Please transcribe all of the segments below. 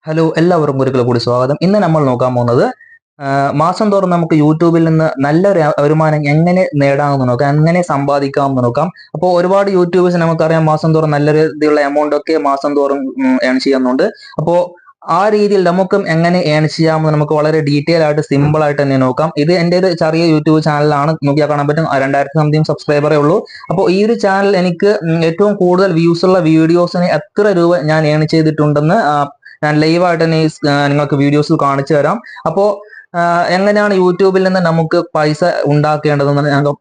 Hello, എല്ലാവർക്കും ഒരിക്കൽ കൂടി സ്വാഗതം. ഇന്ന് നമ്മൾ നോക്കാൻ പോകുന്നത് മാസം തോറും നമുക്ക് യൂട്യൂബിൽ നിന്ന് നല്ലൊരു വരുമാനം എങ്ങനെ നേടാമെന്ന് നോക്കാം, എങ്ങനെ സമ്പാദിക്കാമെന്ന് നോക്കാം. അപ്പോൾ ഒരുപാട് യൂട്യൂബേഴ്സ് നമുക്കറിയാം, മാസം തോറും നല്ല രീതിയിലുള്ള എമൗണ്ട് ഒക്കെ മാസം തോറും ഏൺ ചെയ്യുന്നുണ്ട്. അപ്പോൾ ആ രീതിയിൽ നമുക്കും എങ്ങനെ ഏൺ ചെയ്യാമെന്ന് നമുക്ക് വളരെ ഡീറ്റെയിൽ ആയിട്ട് സിമ്പിൾ ആയിട്ട് തന്നെ നോക്കാം. ഇത് എൻ്റെ ഒരു ചെറിയ യൂട്യൂബ് ചാനലാണ്, നോക്കിയാൽ കാണാൻ പറ്റും. 2000 സംതിങ് സബ്സ്ക്രൈബറേ ഉള്ളൂ. അപ്പോൾ ഈ ഒരു ചാനൽ എനിക്ക് ഏറ്റവും കൂടുതൽ വ്യൂസ് ഉള്ള വീഡിയോസിന് എത്ര രൂപ ഞാൻ ഏൺ ചെയ്തിട്ടുണ്ടെന്ന് ഞാൻ ലൈവായിട്ട് തന്നെ നിങ്ങൾക്ക് വീഡിയോസിൽ കാണിച്ചു തരാം. അപ്പോൾ എങ്ങനെയാണ് യൂട്യൂബിൽ നിന്ന് നമുക്ക് പൈസ ഉണ്ടാക്കേണ്ടതെന്ന് ഞങ്ങൾ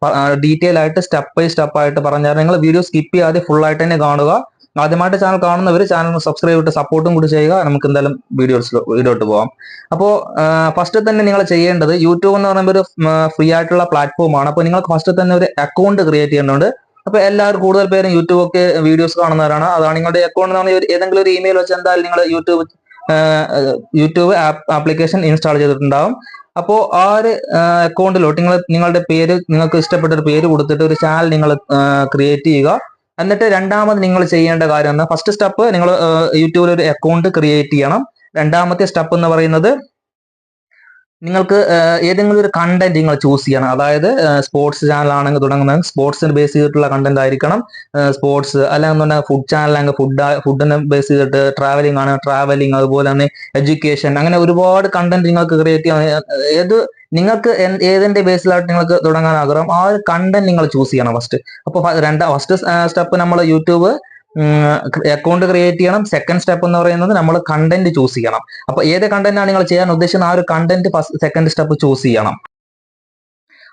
ഡീറ്റെയിൽ ആയിട്ട് സ്റ്റെപ്പ് ബൈ സ്റ്റെപ്പ് ആയിട്ട് പറഞ്ഞുതരാം. നിങ്ങൾ വീഡിയോ സ്കിപ്പ് ചെയ്യാതെ ഫുൾ ആയിട്ട് തന്നെ കാണുക. ആദ്യമായിട്ട് ചാനൽ കാണുന്നവർ ചാനൽ സബ്സ്ക്രൈബ് ചെയ്തിട്ട് സപ്പോർട്ടും കൂടി ചെയ്യുക. നമുക്ക് എന്തായാലും വീഡിയോട്ട് പോകാം. അപ്പോൾ ഫസ്റ്റ് തന്നെ നിങ്ങൾ ചെയ്യേണ്ടത്, യൂട്യൂബ് എന്ന് പറയുമ്പോൾ ഒരു ഫ്രീ ആയിട്ടുള്ള പ്ലാറ്റ്ഫോമാണ്. അപ്പോൾ നിങ്ങൾക്ക് ഫസ്റ്റ് തന്നെ ഒരു അക്കൗണ്ട് ക്രിയേറ്റ് ചെയ്യേണ്ടതുണ്ട്. അപ്പൊ എല്ലാവരും കൂടുതൽ പേരും യൂട്യൂബ് ഒക്കെ വീഡിയോസ് കാണുന്നവരാണ്. അതാണ് നിങ്ങളുടെ അക്കൗണ്ട് ഏതെങ്കിലും ഒരു ഇമെയിൽ വെച്ച് എന്തായാലും നിങ്ങൾ യൂട്യൂബ് ആപ്ലിക്കേഷൻ ഇൻസ്റ്റാൾ ചെയ്തിട്ടുണ്ടാവും. അപ്പോൾ ആ ഒരു അക്കൗണ്ടിലോട്ട് നിങ്ങളുടെ പേര്, നിങ്ങൾക്ക് ഇഷ്ടപ്പെട്ട ഒരു പേര് കൊടുത്തിട്ട് ഒരു ചാനൽ നിങ്ങൾ ക്രിയേറ്റ് ചെയ്യുക. എന്നിട്ട് രണ്ടാമത് നിങ്ങൾ ചെയ്യേണ്ട കാര്യം, ഫസ്റ്റ് സ്റ്റെപ്പ് നിങ്ങൾ യൂട്യൂബിൽ ഒരു അക്കൗണ്ട് ക്രിയേറ്റ് ചെയ്യണം. രണ്ടാമത്തെ സ്റ്റെപ്പ് എന്ന് പറയുന്നത്, നിങ്ങൾക്ക് ഏതെങ്കിലും ഒരു കണ്ടന്റ് നിങ്ങൾ ചൂസ് ചെയ്യണം. അതായത് സ്പോർട്സ് ചാനൽ ആണെങ്കിൽ തുടങ്ങുന്നത് സ്പോർട്സിന് ബേസ് ചെയ്തിട്ടുള്ള കണ്ടന്റ് ആയിരിക്കണം. സ്പോർട്സ് അല്ലെന്നുണ്ടെങ്കിൽ ഫുഡ് ചാനലാണെങ്കിൽ ഫുഡിനെ ബേസ് ചെയ്തിട്ട്, ട്രാവലിംഗ് ആണ് ട്രാവലിംഗ്, അതുപോലെ തന്നെ എഡ്യൂക്കേഷൻ, അങ്ങനെ ഒരുപാട് കണ്ടന്റ് നിങ്ങൾക്ക് ക്രിയേറ്റ് ചെയ്യാൻ. നിങ്ങൾക്ക് ഏതിന്റെ ബേസിലായിട്ട് നിങ്ങൾക്ക് തുടങ്ങാൻ ആഗ്രഹം, ആ ഒരു കണ്ടന്റ് നിങ്ങൾ ചൂസ് ചെയ്യണം ഫസ്റ്റ്. അപ്പോൾ ഫസ്റ്റ് സ്റ്റെപ്പ് നമ്മൾ യൂട്യൂബ് അക്കൗണ്ട് ക്രിയേറ്റ് ചെയ്യണം. സെക്കൻഡ് സ്റ്റെപ്പ് എന്ന് പറയുന്നത് നമ്മൾ കണ്ടന്റ് ചൂസ് ചെയ്യണം. അപ്പൊ ഏത് കണ്ടന്റ് ആണ് നിങ്ങൾ ചെയ്യാൻ ഉദ്ദേശിക്കുന്നത്, ആ ഒരു കണ്ടന്റ് സെക്കൻഡ് സ്റ്റെപ്പ് ചൂസ് ചെയ്യണം.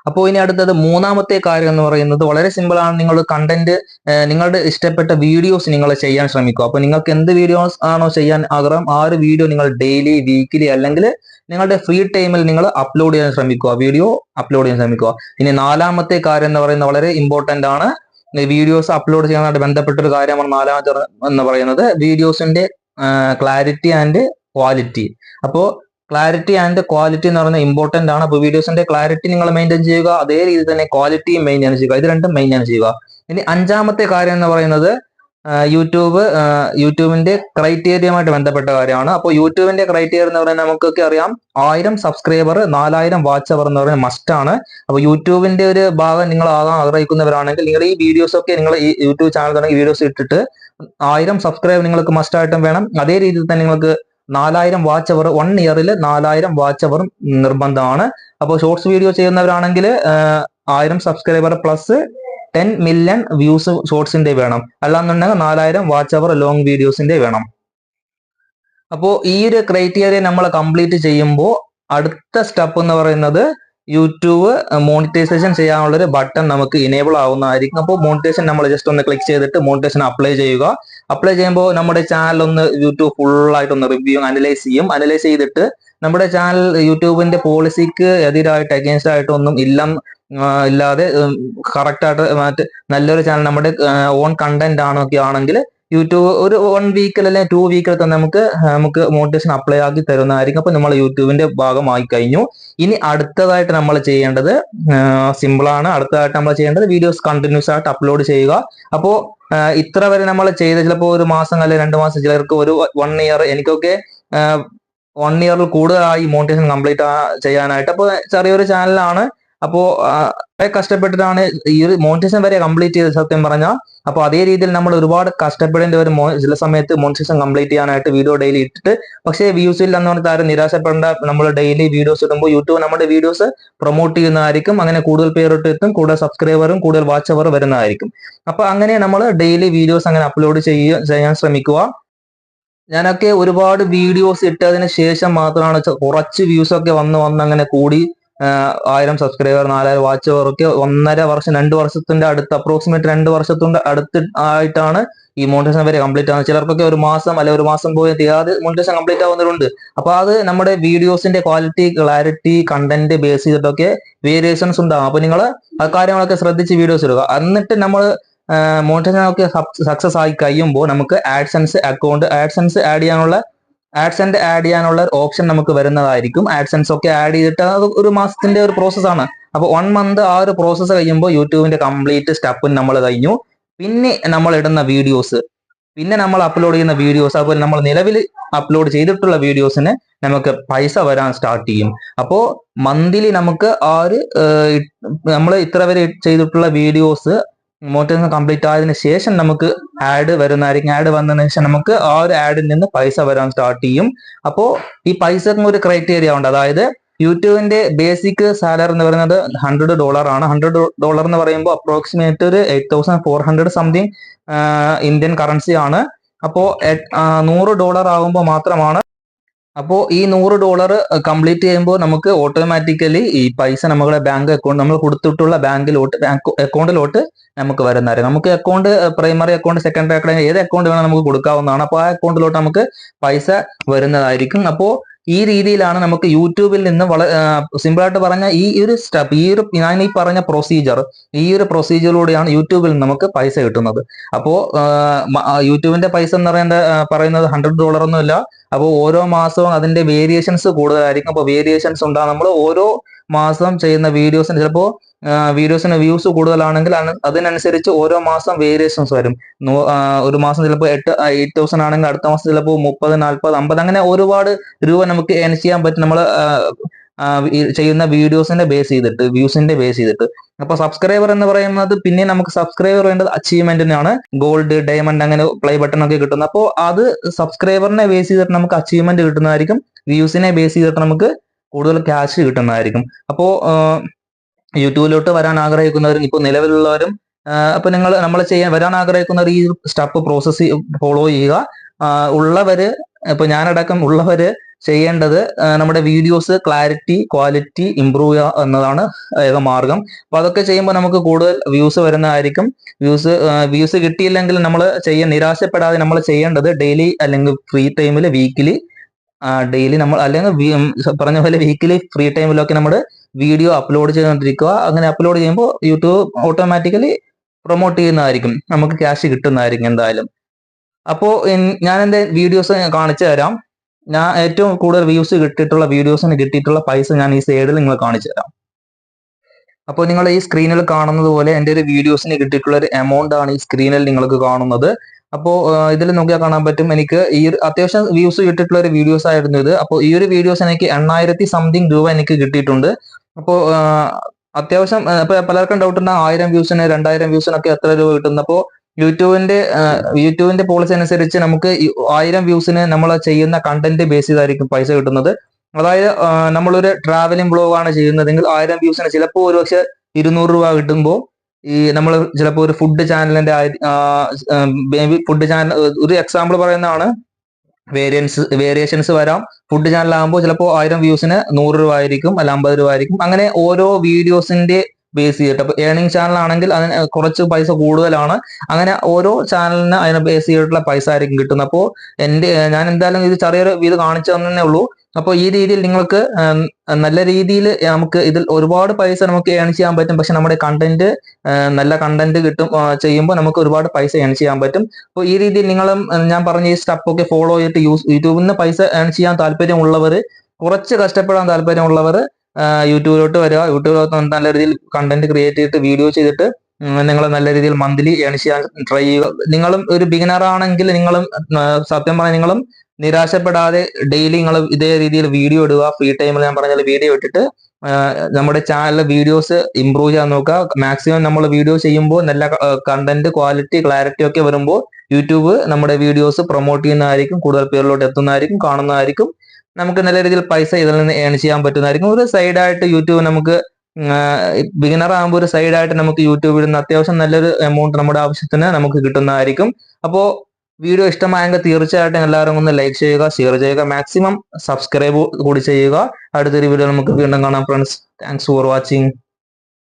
അപ്പോൾ ഇനി അടുത്തത് മൂന്നാമത്തെ കാര്യം എന്ന് പറയുന്നത് വളരെ സിമ്പിൾ ആണ്. നിങ്ങൾ കണ്ടന്റ്, നിങ്ങളുടെ ഇഷ്ടപ്പെട്ട വീഡിയോസ് നിങ്ങൾ ചെയ്യാൻ ശ്രമിക്കുക. അപ്പൊ നിങ്ങൾക്ക് എന്ത് വീഡിയോസ് ആണോ ചെയ്യാൻ ആഗ്രഹം, ആ ഒരു വീഡിയോ നിങ്ങൾ ഡെയിലി, വീക്കിലി അല്ലെങ്കിൽ നിങ്ങളുടെ ഫ്രീ ടൈമിൽ നിങ്ങൾ അപ്ലോഡ് ചെയ്യാൻ ശ്രമിക്കുക, വീഡിയോ അപ്ലോഡ് ചെയ്യാൻ ശ്രമിക്കുക. ഇനി നാലാമത്തെ കാര്യം എന്ന് പറയുന്നത് വളരെ ഇമ്പോർട്ടന്റ് ആണ്. വീഡിയോസ് അപ്ലോഡ് ചെയ്യാനായിട്ട് ബന്ധപ്പെട്ട ഒരു കാര്യമാണ് നാലാമത്തെ എന്ന് പറയുന്നത്, വീഡിയോസിന്റെ ക്ലാരിറ്റി ആൻഡ് ക്വാളിറ്റി. അപ്പോൾ ക്ലാരിറ്റി ആൻഡ് ക്വാളിറ്റി എന്ന് പറയുന്നത് ഇമ്പോർട്ടന്റ് ആണ്. അപ്പോൾ വീഡിയോസിന്റെ ക്ലാരിറ്റി നിങ്ങൾ മെയിൻറ്റെയിൻ ചെയ്യുക, അതേ രീതിയിൽ തന്നെ ക്വാളിറ്റിയും മെയിൻറ്റെയിൻ ചെയ്യുക. ഇത് രണ്ടും മെയിൻറ്റെയിൻ ചെയ്യുക. ഇനി അഞ്ചാമത്തെ കാര്യം എന്ന് പറയുന്നത്, യൂട്യൂബിന്റെ ക്രൈറ്റീരിയയുമായിട്ട് ബന്ധപ്പെട്ട കാര്യമാണ്. അപ്പോൾ യൂട്യൂബിന്റെ ക്രൈറ്റീരിയ എന്ന് പറയുന്നത് നമുക്കൊക്കെ അറിയാം, 1000 സബ്സ്ക്രൈബർ, 4000 വാച്ച് അവർ എന്ന് പറയുന്നത് മസ്റ്റ് ആണ്. അപ്പോൾ യൂട്യൂബിന്റെ ഒരു ഭാഗം നിങ്ങൾ ആകാൻ ആഗ്രഹിക്കുന്നവരാണെങ്കിൽ നിങ്ങൾ ഈ വീഡിയോസ് ഒക്കെ, നിങ്ങൾ ഈ യൂട്യൂബ് ചാനൽ തന്നെ വീഡിയോസ് ഇട്ടിട്ട് 1000 സബ്സ്ക്രൈബ് നിങ്ങൾക്ക് മസ്റ്റ് ആയിട്ടും വേണം. അതേ രീതിയിൽ തന്നെ നിങ്ങൾക്ക് 4000 വാച്ച് അവർ, 1 ഇയറിൽ 4000 വാച്ച് അവർ നിർബന്ധമാണ്. അപ്പോൾ ഷോർട്സ് വീഡിയോ ചെയ്യുന്നവരാണെങ്കിൽ 1000 സബ്സ്ക്രൈബർ പ്ലസ് 10 മില്യൺ വ്യൂസ് ഷോർട്സിന്റെ വേണം. അല്ലാന്നുണ്ടെങ്കിൽ 4000 വാച്ച് അവർ ലോങ് വീഡിയോസിന്റെ വേണം. അപ്പോൾ ഈ ഒരു ക്രൈറ്റീരിയ നമ്മൾ കംപ്ലീറ്റ് ചെയ്യുമ്പോൾ അടുത്ത സ്റ്റെപ്പ് എന്ന് പറയുന്നത്, യൂട്യൂബ് മോണിറ്റൈസേഷൻ ചെയ്യാനുള്ള ഒരു ബട്ടൺ നമുക്ക് ഇനേബിൾ ആവുന്നതായിരിക്കും. അപ്പോൾ മോണിറ്റൈസേഷൻ നമ്മൾ ജസ്റ്റ് ഒന്ന് ക്ലിക്ക് ചെയ്തിട്ട് മോണിറ്റൈസേഷൻ അപ്ലൈ ചെയ്യുക. അപ്ലൈ ചെയ്യുമ്പോൾ നമ്മുടെ ചാനൽ ഒന്ന് യൂട്യൂബ് ഫുൾ ആയിട്ട് ഒന്ന് റിവ്യൂ അനലൈസ് ചെയ്യും. അനലൈസ് ചെയ്തിട്ട് നമ്മുടെ ചാനൽ യൂട്യൂബിന്റെ പോളിസിക്ക് എതിരായിട്ട്, അഗേൻസ്റ്റ് ആയിട്ട് ഒന്നും ഇല്ലാതെ കറക്റ്റ് ആയിട്ട് നല്ലൊരു ചാനൽ, നമ്മുടെ ഓൺ കണ്ടന്റ് ആണൊക്കെ ആണെങ്കിൽ യൂട്യൂബ് ഒരു 1 വീക്കിൽ അല്ലെങ്കിൽ 2 വീക്കിൽ തന്നെ നമുക്ക് മോട്ടിവേഷൻ അപ്ലൈ ആക്കി തരുന്നതായിരിക്കും. അപ്പൊ നമ്മൾ യൂട്യൂബിന്റെ ഭാഗമായി കഴിഞ്ഞു. ഇനി അടുത്തതായിട്ട് നമ്മൾ ചെയ്യേണ്ടത് സിമ്പിൾ ആണ്. അടുത്തതായിട്ട് നമ്മൾ ചെയ്യേണ്ടത് വീഡിയോസ് കണ്ടിന്യൂസ് ആയിട്ട് അപ്ലോഡ് ചെയ്യുക. അപ്പോൾ ഇത്ര വരെ നമ്മൾ ചെയ്ത, ചിലപ്പോൾ ഒരു മാസം അല്ലെങ്കിൽ 2 മാസം, ചിലർക്ക് ഒരു 1 ഇയർ, എനിക്കൊക്കെ 1 ഇയറിൽ കൂടുതലായി മോണിറ്റൈസേഷൻ കംപ്ലീറ്റ് ചെയ്യാനായിട്ട്. അപ്പോൾ ചെറിയൊരു ചാനലാണ്. അപ്പോൾ കഷ്ടപ്പെട്ടിട്ടാണ് ഈ ഒരു മോണിറ്റൈസേഷൻ വരെ കംപ്ലീറ്റ് ചെയ്ത്, സത്യം പറഞ്ഞാൽ. അപ്പോൾ അതേ രീതിയിൽ നമ്മൾ ഒരുപാട് കഷ്ടപ്പെടേണ്ടി വരും ചില സമയത്ത് മോണിറ്റൈസേഷൻ കംപ്ലീറ്റ് ചെയ്യാനായിട്ട്, വീഡിയോ ഡെയിലി ഇട്ടിട്ട്. പക്ഷേ വ്യൂസ് ഇല്ല എന്ന് പറഞ്ഞിട്ട് ആരും നിരാശപ്പെടേണ്ട. നമ്മൾ ഡെയിലി വീഡിയോസ് ഇടുമ്പോൾ യൂട്യൂബ് നമ്മുടെ വീഡിയോസ് പ്രൊമോട്ട് ചെയ്യുന്നതായിരിക്കും. അങ്ങനെ കൂടുതൽ പേരിട്ട് എത്തും, കൂടുതൽ സബ്സ്ക്രൈബറും കൂടുതൽ വാച്ച് അവർ വരുന്നതായിരിക്കും. അപ്പൊ അങ്ങനെ നമ്മൾ ഡെയിലി വീഡിയോസ് അങ്ങനെ അപ്ലോഡ് ചെയ്യാൻ ശ്രമിക്കുക. ഞാനൊക്കെ ഒരുപാട് വീഡിയോസ് ഇട്ടതിന് ശേഷം മാത്രമാണ് കുറച്ച് വ്യൂസ് ഒക്കെ വന്ന് അങ്ങനെ കൂടി 1000 സബ്സ്ക്രൈബർ, 4000 വാച്ച് അവർക്ക് 1.5 വർഷം, 2 വർഷത്തിന്റെ അടുത്ത്, അപ്രോക്സിമേറ്റ് 2 വർഷത്തിന്റെ അടുത്ത് ആയിട്ടാണ് ഈ മോണിറ്റൈസേഷൻ വരെ കംപ്ലീറ്റ് ആവുന്നത്. ചിലർക്കൊക്കെ ഒരു മാസം അല്ലെങ്കിൽ ഒരു മാസം പോയി ചെയ്യാതെ മോണിറ്റൈസേഷൻ കംപ്ലീറ്റ് ആവുന്നവരുണ്ട്. അപ്പൊ അത് നമ്മുടെ വീഡിയോസിന്റെ ക്വാളിറ്റി, ക്ലാരിറ്റി, കണ്ടന്റ് ബേസ് ചെയ്തിട്ടൊക്കെ വേരിയേഷൻസ് ഉണ്ടാകും. അപ്പൊ നിങ്ങൾ ആ കാര്യങ്ങളൊക്കെ ശ്രദ്ധിച്ച് വീഡിയോസ് ഇടുക. എന്നിട്ട് നമ്മൾ മോണിറ്റൈസേഷൻ ഒക്കെ സക്സസ് ആയി കഴിയുമ്പോൾ നമുക്ക് ആഡ്സെൻസ് അക്കൗണ്ട്, ആഡ്സെൻസ് ആഡ് ചെയ്യാനുള്ള ഓപ്ഷൻ നമുക്ക് വരുന്നതായിരിക്കും. ആഡ്സെൻസ് ഒക്കെ ആഡ് ചെയ്തിട്ട് അത് ഒരു മാസത്തിന്റെ ഒരു പ്രോസസ്സാണ്. അപ്പോൾ 1 മന്ത് ആ ഒരു പ്രോസസ്സ് കഴിയുമ്പോൾ യൂട്യൂബിന്റെ കംപ്ലീറ്റ് സ്റ്റെപ്പ് നമ്മൾ കഴിഞ്ഞു. പിന്നെ നമ്മൾ ഇടുന്ന വീഡിയോസ്, പിന്നെ നമ്മൾ അപ്ലോഡ് ചെയ്യുന്ന വീഡിയോസ്, അതുപോലെ നമ്മൾ നിലവിൽ അപ്ലോഡ് ചെയ്തിട്ടുള്ള വീഡിയോസിന് നമുക്ക് പൈസ വരാൻ സ്റ്റാർട്ട് ചെയ്യും. അപ്പോൾ മന്ത്ലി നമുക്ക് ആ ഒരു നമ്മൾ ഇത്ര വരെ ചെയ്തിട്ടുള്ള വീഡിയോസ് മോട്ടിവേഷൻ കംപ്ലീറ്റ് ആയതിനു ശേഷം നമുക്ക് ആഡ് വരുന്നതായിരിക്കും. ആഡ് വന്നതിന് ശേഷം നമുക്ക് ആ ഒരു ആഡിൽ നിന്ന് പൈസ വരാൻ സ്റ്റാർട്ട് ചെയ്യും. അപ്പോൾ ഈ പൈസക്ക് ഒരു ക്രൈറ്റീരിയ ഉണ്ട്. അതായത് യൂട്യൂബിന്റെ ബേസിക് സാലറി എന്ന് പറയുന്നത് $100 ആണ്. $100 എന്ന് പറയുമ്പോൾ അപ്രോക്സിമേറ്റ് ഒരു 8,400 സംതിങ് ഇന്ത്യൻ കറൻസി ആണ്. അപ്പോൾ $100 ആകുമ്പോൾ മാത്രമാണ്. അപ്പോൾ ഈ $100 കംപ്ലീറ്റ് ചെയ്യുമ്പോൾ നമുക്ക് ഓട്ടോമാറ്റിക്കലി ഈ പൈസ നമ്മുടെ ബാങ്ക് അക്കൗണ്ട് നമ്മൾ കൊടുത്തിട്ടുള്ള അക്കൗണ്ടിലോട്ട് നമുക്ക് വരുന്നതായിരിക്കും. നമുക്ക് account primary account, secondary account, ഏത് അക്കൗണ്ട് വേണം നമുക്ക് കൊടുക്കാവുന്നതാണ്. അപ്പോൾ ആ അക്കൗണ്ടിലോട്ട് നമുക്ക് പൈസ വരുന്നതായിരിക്കും. അപ്പോൾ ഈ രീതിയിലാണ് നമുക്ക് യൂട്യൂബിൽ നിന്ന് വളരെ സിമ്പിൾ ആയിട്ട് പറഞ്ഞ ഈ ഒരു സ്റ്റെപ്പ്, ഞാൻ ഈ പറഞ്ഞ ഈ ഒരു പ്രൊസീജിയറിലൂടെയാണ് യൂട്യൂബിൽ നിന്ന് നമുക്ക് പൈസ കിട്ടുന്നത്. അപ്പോൾ യൂട്യൂബിന്റെ പൈസ എന്ന് പറയുന്നത് $100 ഒന്നുമില്ല. അപ്പോൾ ഓരോ മാസവും അതിന്റെ വേരിയേഷൻസ് കൂടുതലായിരിക്കും. അപ്പോൾ വേരിയേഷൻസ് ഉണ്ടാകും. നമ്മൾ ഓരോ മാസം ചെയ്യുന്ന വീഡിയോസിന് ചിലപ്പോൾ വീഡിയോസിന് വ്യൂസ് കൂടുതലാണെങ്കിൽ അതിനനുസരിച്ച് ഓരോ മാസം വേരിയേഷൻസ് വരും. ഒരു മാസം ചിലപ്പോൾ 8,000 ആണെങ്കിൽ അടുത്ത മാസം ചിലപ്പോൾ 30, 40, 50 അങ്ങനെ ഒരുപാട് രൂപ നമുക്ക് ഏൺ ചെയ്യാൻ പറ്റും നമ്മൾ ചെയ്യുന്ന വീഡിയോസിന്റെ ബേസ് ചെയ്തിട്ട്, വ്യൂസിന്റെ ബേസ് ചെയ്തിട്ട്. അപ്പൊ സബ്സ്ക്രൈബർ എന്ന് പറയുന്നത് പിന്നെ നമുക്ക് സബ്സ്ക്രൈബർ വേണ്ടത് അച്ചീവ്മെന്റിനാണ്. ഗോൾഡ്, ഡയമണ്ട് അങ്ങനെ പ്ലേ ബട്ടൺ ഒക്കെ കിട്ടുന്നത്. അപ്പോൾ അത് സബ്സ്ക്രൈബറിനെ ബേസ് ചെയ്തിട്ട് നമുക്ക് അച്ചീവ്മെന്റ് കിട്ടുന്നതായിരിക്കും. വ്യൂസിനെ ബേസ് ചെയ്തിട്ട് നമുക്ക് കൂടുതൽ ക്യാഷ് കിട്ടുന്നതായിരിക്കും. അപ്പോൾ യൂട്യൂബിലോട്ട് വരാൻ ആഗ്രഹിക്കുന്നവരും ഇപ്പോൾ നിലവിലുള്ളവരും അപ്പൊ നമ്മൾ വരാൻ ആഗ്രഹിക്കുന്നവർ ഈ സ്റ്റെപ്പ് പ്രോസസ് ഫോളോ ചെയ്യുക. ഉള്ളവര് ഇപ്പൊ ഞാനടക്കം ഉള്ളവര് ചെയ്യേണ്ടത് നമ്മുടെ വീഡിയോസ് ക്വാളിറ്റി ഇംപ്രൂവ് ചെയ്യുക എന്നതാണ് ഏക മാർഗം. അപ്പൊ അതൊക്കെ ചെയ്യുമ്പോൾ നമുക്ക് കൂടുതൽ വ്യൂസ് വരുന്നതായിരിക്കും. വ്യൂസ് കിട്ടിയില്ലെങ്കിൽ നമ്മൾ നിരാശപ്പെടാതെ നമ്മൾ ചെയ്യേണ്ടത് ഡെയിലി അല്ലെങ്കിൽ ഫ്രീ ടൈമിൽ ഡെയിലി നമ്മൾ അല്ലെങ്കിൽ പറഞ്ഞ പോലെ വീക്കിലി ഫ്രീ ടൈമിലൊക്കെ നമ്മൾ വീഡിയോ അപ്ലോഡ് ചെയ്തുകൊണ്ടിരിക്കുക. അങ്ങനെ അപ്ലോഡ് ചെയ്യുമ്പോൾ യൂട്യൂബ് ഓട്ടോമാറ്റിക്കലി പ്രൊമോട്ട് ചെയ്യുന്നതായിരിക്കും, നമുക്ക് ക്യാഷ് കിട്ടുന്നതായിരിക്കും എന്തായാലും. അപ്പോൾ ഞാൻ എൻ്റെ വീഡിയോസ് കാണിച്ചു തരാം. ഞാൻ ഏറ്റവും കൂടുതൽ വ്യൂസ് വീഡിയോസിന് കിട്ടിയിട്ടുള്ള പൈസ ഞാൻ ഈ സൈഡിൽ നിങ്ങൾ കാണിച്ചു തരാം. അപ്പോൾ നിങ്ങൾ ഈ സ്ക്രീനിൽ കാണുന്നത് പോലെ എൻ്റെ ഒരു വീഡിയോസിന് കിട്ടിയിട്ടുള്ള ഒരു എമൗണ്ട് ആണ് ഈ സ്ക്രീനിൽ നിങ്ങൾക്ക് കാണുന്നത്. അപ്പോൾ ഇതിൽ നോക്കിയാൽ കാണാൻ പറ്റും എനിക്ക് ഈ അത്യാവശ്യം വ്യൂസ് കിട്ടിയിട്ടുള്ള ഒരു വീഡിയോസ് ആയിരുന്നു ഇത്. അപ്പോൾ ഈ ഒരു വീഡിയോസ് എനിക്ക് 8,000 സംതിങ് രൂപ എനിക്ക് കിട്ടിയിട്ടുണ്ട്. അപ്പോൾ അത്യാവശ്യം ഇപ്പൊ പലർക്കും ഡൗട്ട് ഉണ്ട് 1000 വ്യൂസിന് 2000 വ്യൂസിനൊക്കെ എത്ര രൂപ കിട്ടുന്നു. അപ്പോൾ യൂട്യൂബിന്റെ പോളിസി അനുസരിച്ച് നമുക്ക് 1000 വ്യൂസിന് നമ്മൾ ചെയ്യുന്ന കണ്ടന്റ് ബേസ് ചെയ്തായിരിക്കും പൈസ കിട്ടുന്നത്. അതായത് നമ്മളൊരു ട്രാവലിംഗ് ബ്ലോഗ് ആണ് ചെയ്യുന്നതെങ്കിൽ 1000 വ്യൂസിന് ചിലപ്പോൾ ഒരു പക്ഷെ 200 രൂപ കിട്ടുമ്പോൾ ഈ നമ്മൾ ചിലപ്പോൾ ഒരു ഫുഡ് ചാനലിന്റെ ഫുഡ് ചാനൽ ഒരു എക്സാമ്പിൾ പറയുന്നതാണ്, വേരിയേഷൻസ് വരാം. ഫുഡ് ചാനലാകുമ്പോൾ ചിലപ്പോൾ 1000 വ്യൂസിന് 100 രൂപ ആയിരിക്കും, അല്ല 50 രൂപ ആയിരിക്കും. അങ്ങനെ ഓരോ വീഡിയോസിന്റെ ബേസ് ചെയ്തിട്ട്, അപ്പൊ ഏർണിംഗ് ചാനലാണെങ്കിൽ അതിന് കുറച്ച് പൈസ കൂടുതലാണ്. അങ്ങനെ ഓരോ ചാനലിന് അതിനെ ബേസ് ചെയ്തിട്ടുള്ള പൈസ ആയിരിക്കും കിട്ടുന്നത്. അപ്പോൾ ഞാൻ എന്തായാലും ഇത് ചെറിയൊരു ഇത് കാണിച്ചു തന്നേ ഉള്ളൂ. അപ്പോൾ ഈ രീതിയിൽ നിങ്ങൾക്ക് നല്ല രീതിയിൽ നമുക്ക് ഇതിൽ ഒരുപാട് പൈസ നമുക്ക് ഏൺ ചെയ്യാൻ പറ്റും. പക്ഷെ നമ്മുടെ കണ്ടന്റ് നല്ല കണ്ടന്റ് ചെയ്യുമ്പോൾ നമുക്ക് ഒരുപാട് പൈസ ഏൺ ചെയ്യാൻ പറ്റും. അപ്പോൾ ഈ രീതിയിൽ നിങ്ങളും ഞാൻ പറഞ്ഞ ഈ സ്റ്റെപ്പൊക്കെ ഫോളോ ചെയ്തിട്ട് യൂട്യൂബിൽ നിന്ന് പൈസ ഏൺ ചെയ്യാൻ താല്പര്യമുള്ളവർ, കുറച്ച് കഷ്ടപ്പെടാൻ താല്പര്യമുള്ളവർ യൂട്യൂബിലോട്ട് വരിക. യൂട്യൂബിലോട്ട് നല്ല രീതിയിൽ കണ്ടന്റ് ക്രിയേറ്റ് ചെയ്തിട്ട് വീഡിയോ ചെയ്തിട്ട് നിങ്ങൾ നല്ല രീതിയിൽ മന്ത്ലി ഏൺ ചെയ്യാൻ ട്രൈ ചെയ്യുക. നിങ്ങളും ഒരു ബിഗിനർ ആണെങ്കിൽ സത്യം പറഞ്ഞാൽ നിങ്ങളും നിരാശപ്പെടാതെ ഡെയിലി നിങ്ങൾ ഇതേ രീതിയിൽ വീഡിയോ ഇടുക. ഫ്രീ ടൈമിൽ ഞാൻ പറഞ്ഞ വീഡിയോ ഇട്ടിട്ട് നമ്മുടെ ചാനലിലെ വീഡിയോസ് ഇംപ്രൂവ് ചെയ്യാൻ നോക്കുക. മാക്സിമം നമ്മൾ വീഡിയോ ചെയ്യുമ്പോൾ നല്ല കണ്ടന്റ് ക്ലാരിറ്റി ഒക്കെ വരുമ്പോൾ യൂട്യൂബ് നമ്മുടെ വീഡിയോസ് പ്രൊമോട്ട് ചെയ്യുന്നതായിരിക്കും, കൂടുതൽ പേരിലോട്ട് എത്തുന്നതായിരിക്കും, കാണുന്നതായിരിക്കും. നമുക്ക് നല്ല രീതിയിൽ പൈസ ഇതിൽ നിന്ന് ഏൺ ചെയ്യാൻ പറ്റുന്നതായിരിക്കും. ഒരു സൈഡായിട്ട് യൂട്യൂബ് നമുക്ക് ബിഗിനർ ആകുമ്പോൾ ഒരു സൈഡായിട്ട് നമുക്ക് യൂട്യൂബിൽ നിന്ന് അത്യാവശ്യം നല്ലൊരു എമൗണ്ട് നമ്മുടെ ആവശ്യത്തിന് നമുക്ക് കിട്ടുന്നതായിരിക്കും. അപ്പോൾ വീഡിയോ ഇഷ്ടമായെങ്കിൽ തീർച്ചയായിട്ടും എല്ലാവരും ഒന്ന് ലൈക്ക് ചെയ്യുക, ഷെയർ ചെയ്യുക, മാക്സിമം സബ്സ്ക്രൈബ് കൂടി ചെയ്യുക. അടുത്തൊരു വീഡിയോ നമുക്ക് വീണ്ടും കാണാം ഫ്രണ്ട്സ്. Thanks for watching.